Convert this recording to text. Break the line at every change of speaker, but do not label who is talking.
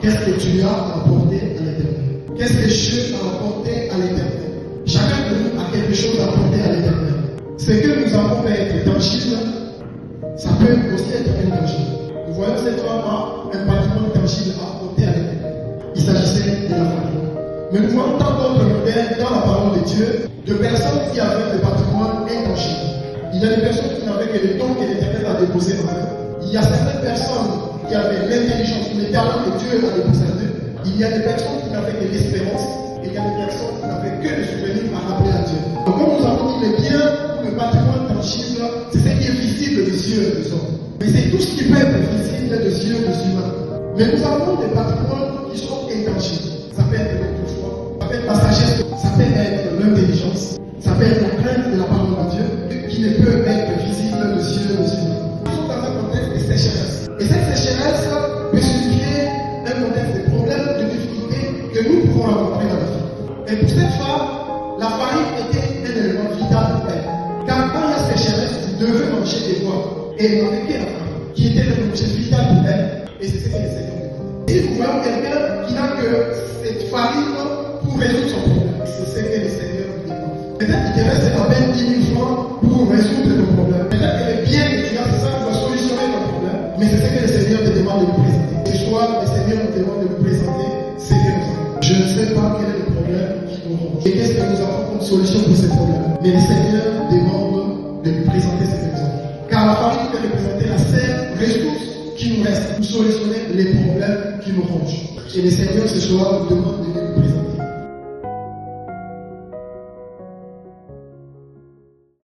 Qu'est-ce que tu as apporté à l'Éternel? Qu'est-ce que Dieu a apporté à l'Éternel? Chacun de nous a quelque chose à apporter à l'Éternel. Ce que nous avons fait être tangible, ça peut aussi être intangible. Nous voyons cette femme a un patrimoine tangible à apporter à l'Éternel. Il s'agissait de la famille. Mais nous voyons tant d'autres modèles dans la parole de Dieu de personnes qui avaient des patrimoines intangibles. Il y a des personnes qui n'avaient que les dons que l'Éternel a déposés en eux. Il y a certaines personnes qui avaient l'intelligence, les talents que Dieu a déposés en eux. Il y a des personnes qui n'avaient que l'espérance. Et il y a des personnes qui n'avaient que le souvenir à rappeler à Dieu. Donc, comme nous avons dit, les biens ou le patrimoine tangible, c'est ce qui est visible des yeux des hommes. Mais c'est tout ce qui peut être visible des yeux des humains. Mais nous avons des patrimoines qui sont intangibles. Ça peut être notre foi, ça peut être la sagesse, ça peut être l'intelligence, ça peut être la crainte de la parole de Dieu, qui ne peut être visible des yeux des humains. Nous sommes dans un contexte de sécheresse. Et cette sécheresse peut signifier un contexte de problèmes, de difficultés que nous pouvons rencontrer dans la vie. Et pour cette femme, la farine était un élément vital pour elle. Car quand il y a sécheresse, vous devez manger des bois. Et elle n'avait que la farine, qui était un objet vital pour elle. Et c'est ce que le Seigneur dit. Et vous voyez quelqu'un qui n'a que cette farine pour résoudre son problème. C'est ce que le Seigneur nous dit. Peut-être qu'il te reste à peine 10 000 francs pour résoudre ton problème. Peut-être que les biens que tu as, c'est ça qui va solutionner ton problème. Mais c'est ce que le Seigneur te demande de nous présenter. Ce soir, le Seigneur nous demande de nous présenter ce que nous avons. Je ne sais pas quel est le problème qui nous ronge. Et qu'est-ce que nous avons comme solution pour ce problème. Mais le Seigneur demande de nous présenter ce que nous avons. Car la farine peut représenter la seule ressource qui nous reste pour solutionner les problèmes qui nous rongent. Et le Seigneur ce soir nous demande de